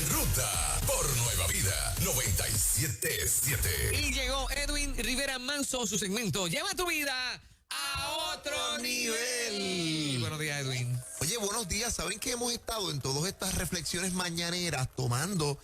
Ruta por Nueva Vida 97.7. Y llegó Edwin Rivera Manso, su segmento Lleva tu vida a otro nivel. Buenos días, Edwin. Oye, buenos días. ¿Saben que hemos estado en todas estas reflexiones mañaneras tomando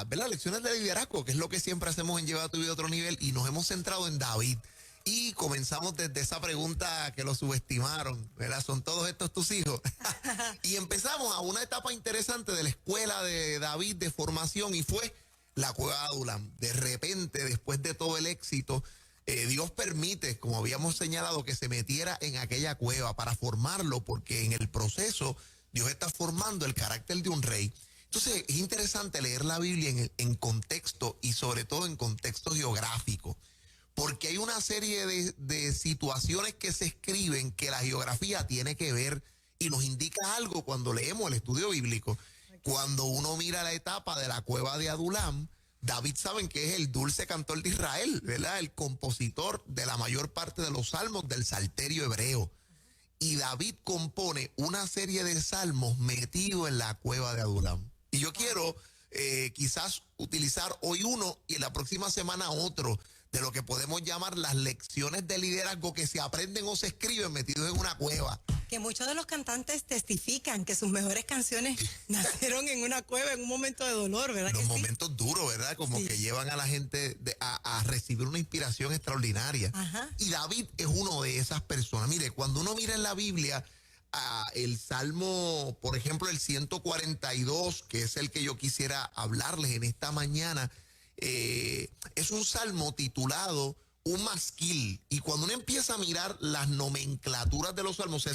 ¿verdad? Lecciones de liderazgo, que es lo que siempre hacemos en Lleva tu vida a otro nivel, y nos hemos centrado en David? Y comenzamos desde esa pregunta que lo subestimaron, ¿verdad? ¿Son todos estos tus hijos? Y empezamos a una etapa interesante de la escuela de David de formación, y fue la cueva de Adulam. De repente, después de todo el éxito, Dios permite, como habíamos señalado, que se metiera en aquella cueva para formarlo, porque en el proceso Dios está formando el carácter de un rey. Entonces es interesante leer la Biblia en contexto, y sobre todo en contexto geográfico, porque hay una serie de situaciones que se escriben que la geografía tiene que ver y nos indica algo cuando leemos el estudio bíblico. Cuando uno mira la etapa de la cueva de Adulam, David, saben que es el dulce cantor de Israel, ¿verdad? El compositor de la mayor parte de los salmos del Salterio hebreo. Y David compone una serie de salmos metido en la cueva de Adulam. Y yo quiero quizás utilizar hoy uno y en la próxima semana otro de lo que podemos llamar las lecciones de liderazgo que se aprenden o se escriben metidos en una cueva. Que muchos de los cantantes testifican que sus mejores canciones nacieron en una cueva, en un momento de dolor, ¿verdad? Los que momentos sí? duros, ¿verdad? Como sí. que llevan a la gente a recibir una inspiración extraordinaria. Ajá. Y David es uno de esas personas. Mire, cuando uno mira en la Biblia el Salmo, por ejemplo, el 142, que es el que yo quisiera hablarles en esta mañana, es un salmo titulado un masquil. Y cuando uno empieza a mirar las nomenclaturas de los salmos,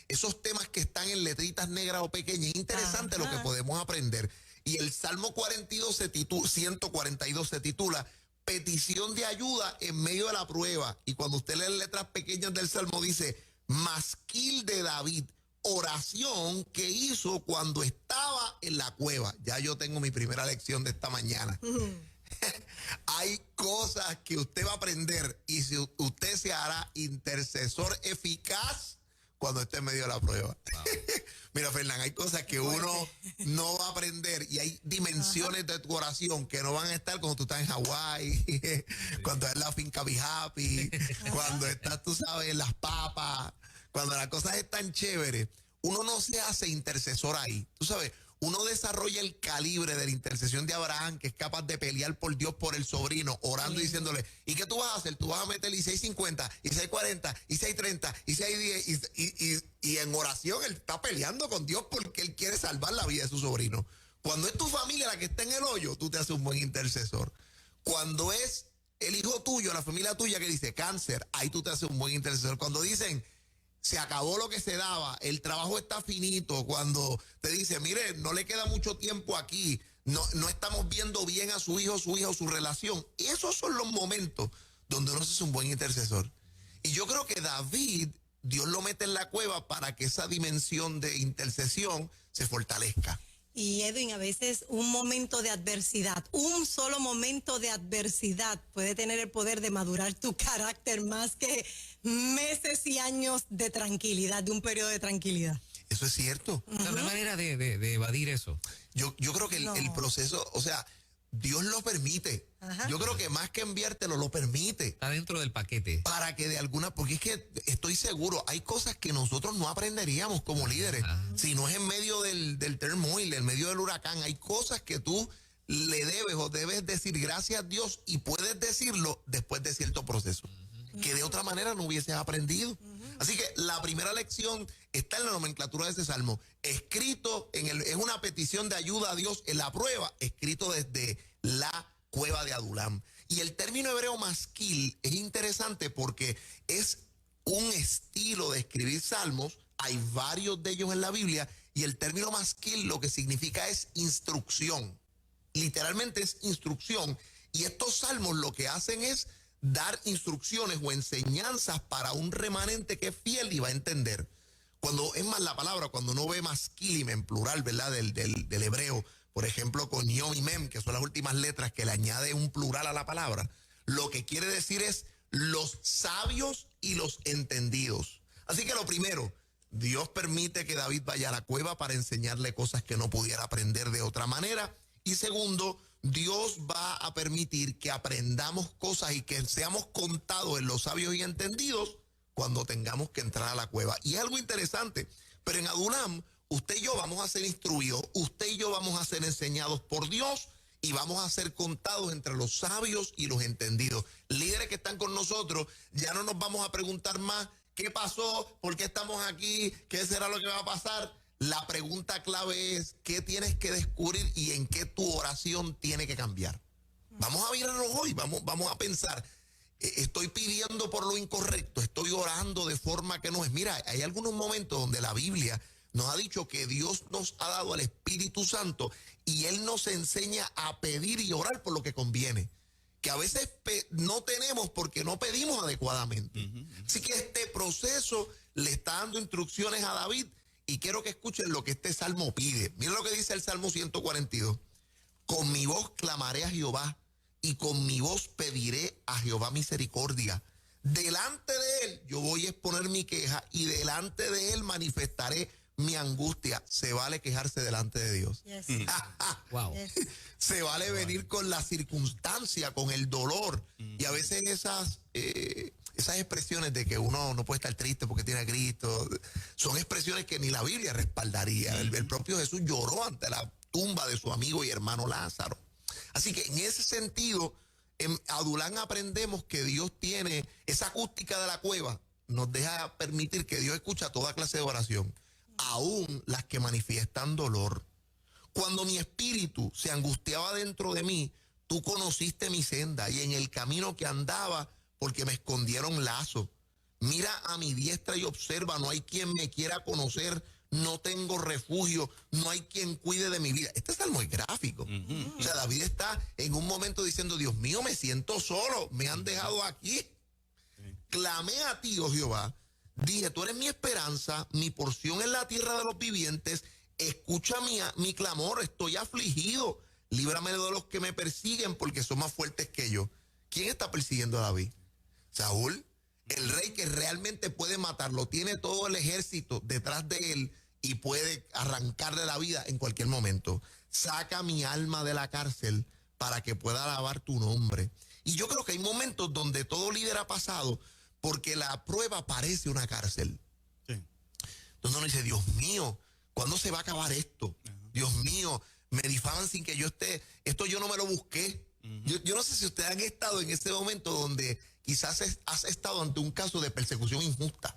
esos temas que están en letritas negras o pequeñas, es interesante lo que podemos aprender. Y el Salmo 142 se titula petición de ayuda en medio de la prueba. Y cuando usted lee letras pequeñas del salmo, dice masquil de David, oración que hizo cuando estaba en la cueva. Ya yo tengo mi primera lección de esta mañana. Hay cosas que usted va a aprender, y si usted se hará intercesor eficaz cuando esté en medio de la prueba. Wow. Mira, Fernán, hay cosas que uno no va a aprender, y hay dimensiones de tu oración que no van a estar cuando tú estás en Hawái, cuando es la finca Be Happy, cuando estás, tú sabes, en las papas, cuando las cosas están chéveres. Uno no se hace intercesor ahí, tú sabes. Uno desarrolla el calibre de la intercesión de Abraham, que es capaz de pelear por Dios por el sobrino, orando y diciéndole, ¿y qué tú vas a hacer? Tú vas a meterle 650, y 640, y 630, y 610, y en oración él está peleando con Dios porque él quiere salvar la vida de su sobrino. Cuando es tu familia la que está en el hoyo, tú te haces un buen intercesor. Cuando es el hijo tuyo, la familia tuya que dice cáncer, ahí tú te haces un buen intercesor. Cuando dicen se acabó lo que se daba, el trabajo está finito, cuando te dice, mire, no le queda mucho tiempo aquí, no estamos viendo bien a su hijo, su hija o su relación. Esos son los momentos donde uno se hace un buen intercesor. Y yo creo que David, Dios lo mete en la cueva para que esa dimensión de intercesión se fortalezca. Y Edwin, a veces un momento de adversidad, un solo momento de adversidad puede tener el poder de madurar tu carácter más que meses y años de tranquilidad, de un periodo de tranquilidad. Eso es cierto. No hay manera de evadir eso. Yo creo que el proceso, o sea, Dios lo permite. Ajá. Yo creo que más que enviártelo, lo permite. Está dentro del paquete. Para que de alguna, porque es que estoy seguro, hay cosas que nosotros no aprenderíamos como líderes. Si no es en medio del turmoil, en medio del huracán, hay cosas que tú le debes o debes decir gracias a Dios, y puedes decirlo después de cierto proceso, que de otra manera no hubieses aprendido. Así que la primera lección está en la nomenclatura de ese salmo, escrito es una petición de ayuda a Dios en la prueba, escrito desde la cueva de Adulam. Y el término hebreo masquil es interesante porque es un estilo de escribir salmos. Hay varios de ellos en la Biblia, y el término masquil lo que significa es instrucción. Literalmente es instrucción. Y estos salmos lo que hacen es dar instrucciones o enseñanzas para un remanente que es fiel y va a entender. Cuando, es más, la palabra, cuando uno ve masquilim en plural, ¿verdad? Del hebreo, por ejemplo, con yom y mem, que son las últimas letras que le añade un plural a la palabra, lo que quiere decir es los sabios y los entendidos. Así que lo primero, Dios permite que David vaya a la cueva para enseñarle cosas que no pudiera aprender de otra manera. Y segundo, Dios va a permitir que aprendamos cosas y que seamos contados en los sabios y entendidos cuando tengamos que entrar a la cueva. Y es algo interesante, pero en Adulam, usted y yo vamos a ser instruidos, usted y yo vamos a ser enseñados por Dios y vamos a ser contados entre los sabios y los entendidos. Líderes que están con nosotros, ya no nos vamos a preguntar más qué pasó, por qué estamos aquí, qué será lo que va a pasar. La pregunta clave es qué tienes que descubrir y en qué tu oración tiene que cambiar. Vamos a mirarnos hoy, vamos a pensar, estoy pidiendo por lo incorrecto, estoy orando de forma que no es. Mira, hay algunos momentos donde la Biblia nos ha dicho que Dios nos ha dado al Espíritu Santo y Él nos enseña a pedir y orar por lo que conviene, que a veces no tenemos porque no pedimos adecuadamente. Así que este proceso le está dando instrucciones a David y quiero que escuchen lo que este salmo pide. Miren lo que dice el Salmo 142. Con mi voz clamaré a Jehová y con mi voz pediré a Jehová misericordia. Delante de Él yo voy a exponer mi queja y delante de Él manifestaré mi angustia. Se vale quejarse delante de Dios. Yes. Wow. Yes. Se vale venir con la circunstancia, con el dolor. Y a veces esas expresiones de que uno no puede estar triste porque tiene a Cristo, son expresiones que ni la Biblia respaldaría. El propio Jesús lloró ante la tumba de su amigo y hermano Lázaro. Así que en ese sentido, en Adulam aprendemos que Dios tiene esa acústica de la cueva, nos deja permitir que Dios escucha toda clase de oración, aún las que manifiestan dolor. Cuando mi espíritu se angustiaba dentro de mí, tú conociste mi senda y en el camino que andaba, porque me escondieron lazo. Mira a mi diestra y observa, no hay quien me quiera conocer, no tengo refugio, no hay quien cuide de mi vida. Este salmo es gráfico. O sea, David está en un momento diciendo, Dios mío, me siento solo, me han dejado aquí. Clamé a ti, oh Jehová, dije, tú eres mi esperanza, mi porción en la tierra de los vivientes, escucha mi clamor, estoy afligido, líbrame de los que me persiguen porque son más fuertes que yo. ¿Quién está persiguiendo a David? Saúl, el rey que realmente puede matarlo, tiene todo el ejército detrás de él y puede arrancarle la vida en cualquier momento. Saca mi alma de la cárcel para que pueda alabar tu nombre. Y yo creo que hay momentos donde todo líder ha pasado porque la prueba parece una cárcel. Sí. Entonces uno dice, Dios mío, ¿cuándo se va a acabar esto? Dios mío, me difaman sin que yo esté, esto yo no me lo busqué. Yo no sé si ustedes han estado en ese momento donde quizás has estado ante un caso de persecución injusta,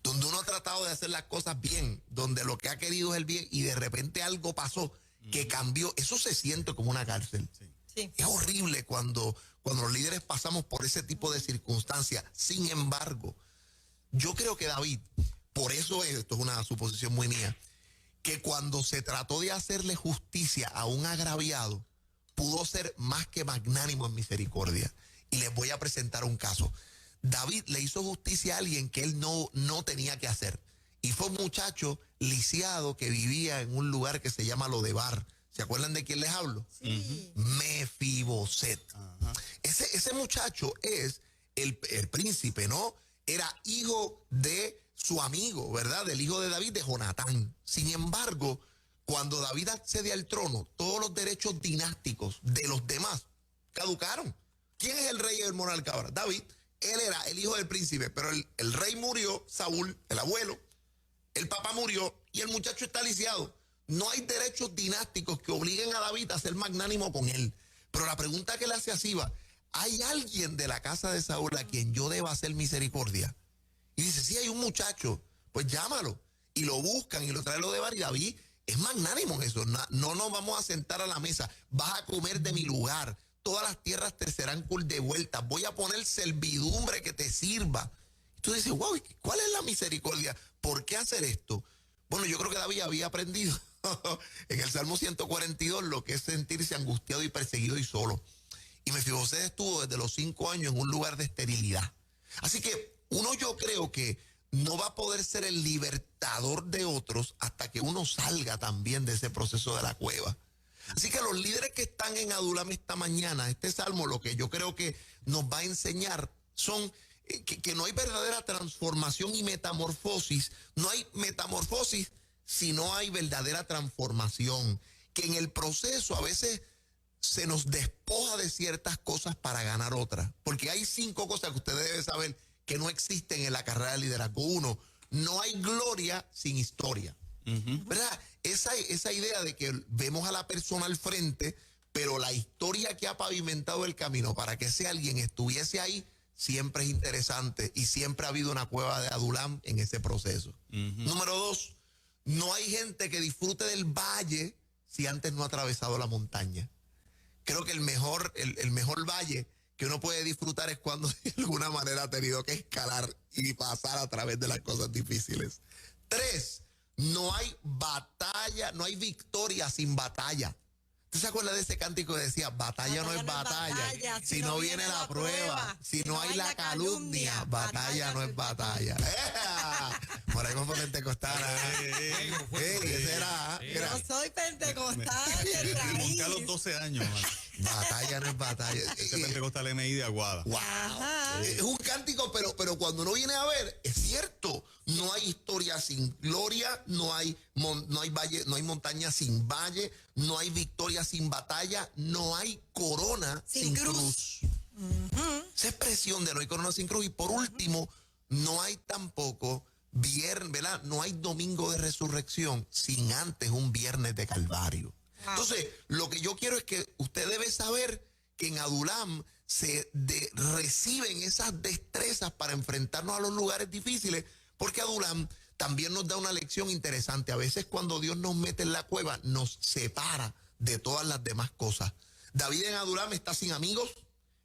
donde uno ha tratado de hacer las cosas bien, donde lo que ha querido es el bien y de repente algo pasó que cambió. Eso se siente como una cárcel. Sí. Es horrible cuando los líderes pasamos por ese tipo de circunstancias. Sin embargo, yo creo que David, por eso esto es una suposición muy mía, que cuando se trató de hacerle justicia a un agraviado, pudo ser más que magnánimo en misericordia. Y les voy a presentar un caso. David le hizo justicia a alguien que él no tenía que hacer. Y fue un muchacho lisiado que vivía en un lugar que se llama Lodebar. ¿Se acuerdan de quién les hablo? Sí. Mefiboset. Ese muchacho es el príncipe, ¿no? Era hijo de su amigo, ¿verdad? Del hijo de David, de Jonatán. Sin embargo, cuando David accede al trono, todos los derechos dinásticos de los demás caducaron. ¿Quién es el rey y el monarca ahora? David. Él era el hijo del príncipe, pero el rey murió, Saúl, el abuelo, el papá murió y el muchacho está lisiado. No hay derechos dinásticos que obliguen a David a ser magnánimo con él. Pero la pregunta que le hace a Siba, ¿hay alguien de la casa de Saúl a quien yo deba hacer misericordia? Y dice, sí, hay un muchacho, pues llámalo. Y lo buscan y lo traen lo de Bar y David es magnánimo en eso. No nos vamos a sentar a la mesa, vas a comer de mi lugar. Todas las tierras te serán devueltas. Voy a poner servidumbre que te sirva. Y tú dices, wow, ¿cuál es la misericordia? ¿Por qué hacer esto? Bueno, yo creo que David había aprendido en el Salmo 142 lo que es sentirse angustiado y perseguido y solo. Y Mefiboset estuvo desde los 5 años en un lugar de esterilidad. Así que yo creo que no va a poder ser el libertador de otros hasta que uno salga también de ese proceso de la cueva. Así que los líderes que están en Adulam esta mañana, este salmo, lo que yo creo que nos va a enseñar son que no hay verdadera transformación y metamorfosis. No hay metamorfosis si no hay verdadera transformación. Que en el proceso a veces se nos despoja de ciertas cosas para ganar otras. Porque hay 5 cosas que usted debe saber que no existen en la carrera de liderazgo. 1, no hay gloria sin historia. ¿Verdad? Esa idea de que vemos a la persona al frente, pero la historia que ha pavimentado el camino para que ese alguien estuviese ahí, siempre es interesante y siempre ha habido una cueva de Adulam en ese proceso. Número 2, no hay gente que disfrute del valle si antes no ha atravesado la montaña. Creo que el mejor valle que uno puede disfrutar es cuando de alguna manera ha tenido que escalar y pasar a través de las cosas difíciles. 3, no hay batalla, no hay victoria sin batalla. ¿Usted se acuerda de ese cántico que decía, batalla no es batalla, si no viene la prueba, si no hay la calumnia, batalla no es batalla? Por ahí con pentecostal. Ese era. Yo soy pentecostal. Me monté a los 12 años. Batalla no es batalla. Ese pentecostal MI de Aguada. Wow. Es un cántico, pero cuando uno viene a ver, es cierto. No hay historia sin gloria, no hay valle, no hay montaña sin valle, no hay victoria sin batalla, no hay corona sin cruz. Esa expresión de no hay corona sin cruz. Y por último, no hay tampoco viernes, ¿verdad? No hay domingo de resurrección sin antes un viernes de Calvario. Entonces, lo que yo quiero es que usted debe saber que en Adulam reciben esas destrezas para enfrentarnos a los lugares difíciles, porque Adulam también nos da una lección interesante. A veces cuando Dios nos mete en la cueva, nos separa de todas las demás cosas. David en Adulam está sin amigos,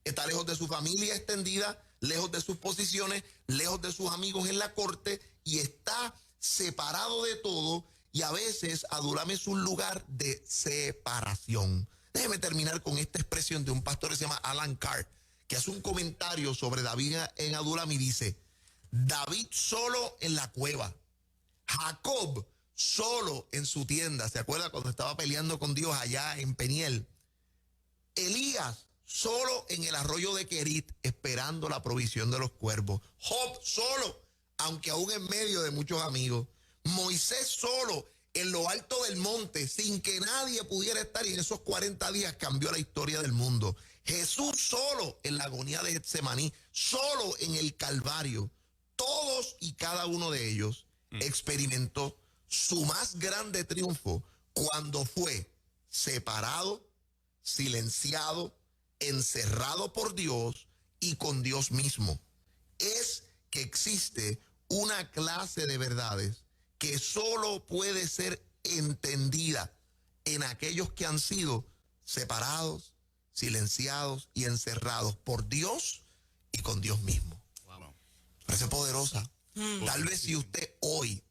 está lejos de su familia extendida, lejos de sus posiciones, lejos de sus amigos en la corte, y está separado de todo. Y a veces Adulam es un lugar de separación. Déjeme terminar con esta expresión de un pastor que se llama Alan Carr, que hace un comentario sobre David en Adulam y dice: David solo en la cueva, Jacob solo en su tienda. ¿Se acuerda cuando estaba peleando con Dios allá en Peniel? Elías solo en el arroyo de Querit, esperando la provisión de los cuervos. Job solo, aunque aún en medio de muchos amigos. Moisés solo en lo alto del monte, sin que nadie pudiera estar, y en esos 40 días cambió la historia del mundo. Jesús solo en la agonía de Getsemaní, solo en el Calvario. Todos y cada uno de ellos experimentó su más grande triunfo cuando fue separado, silenciado, encerrado por Dios y con Dios mismo. Es que existe una clase de verdades que solo puede ser entendida en aquellos que han sido separados, silenciados y encerrados por Dios y con Dios mismo. Wow. Parece poderosa. Tal vez si usted hoy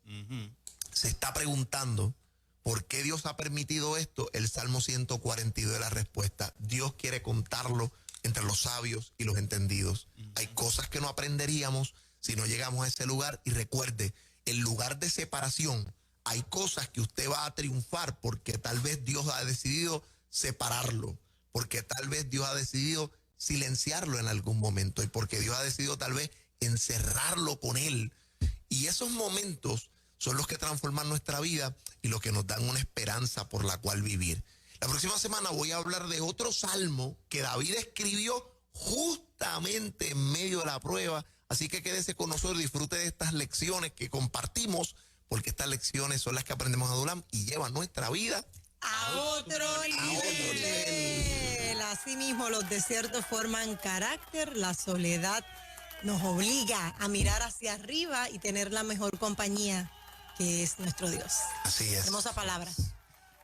se está preguntando por qué Dios ha permitido esto, el Salmo 142 es la respuesta. Dios quiere contarlo entre los sabios y los entendidos. Hay cosas que no aprenderíamos si no llegamos a ese lugar. Y recuerde, el lugar de separación, hay cosas que usted va a triunfar porque tal vez Dios ha decidido separarlo, porque tal vez Dios ha decidido silenciarlo en algún momento, y porque Dios ha decidido tal vez encerrarlo con él. Y esos momentos son los que transforman nuestra vida y los que nos dan una esperanza por la cual vivir. La próxima semana voy a hablar de otro salmo que David escribió justamente en medio de la prueba. Así que quédese con nosotros, disfrute de estas lecciones que compartimos, porque estas lecciones son las que aprendemos a Adulam y llevan nuestra vida a otro nivel. Así mismo, los desiertos forman carácter, la soledad nos obliga a mirar hacia arriba y tener la mejor compañía, que es nuestro Dios. Así es. Hermosa palabra.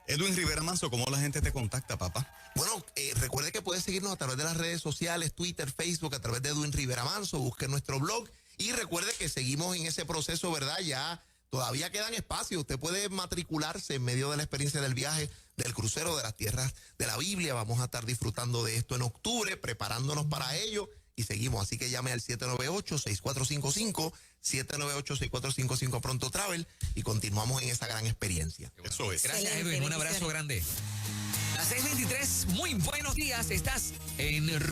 Edwin Rivera Manso, ¿cómo la gente te contacta, papá? Bueno, recuerde que puede seguirnos a través de las redes sociales, Twitter, Facebook, a través de Edwin Rivera Manso, busque nuestro blog y recuerde que seguimos en ese proceso, ¿verdad? Ya todavía quedan espacios, usted puede matricularse en medio de la experiencia del viaje, del crucero de las tierras de la Biblia. Vamos a estar disfrutando de esto en octubre, preparándonos para ello y seguimos. Así que llame al 798-6455, 798-6455 Pronto Travel y continuamos en esa gran experiencia. Eso es. Gracias, Edwin. Un abrazo grande. Las 6:23, muy buenos días. Estás en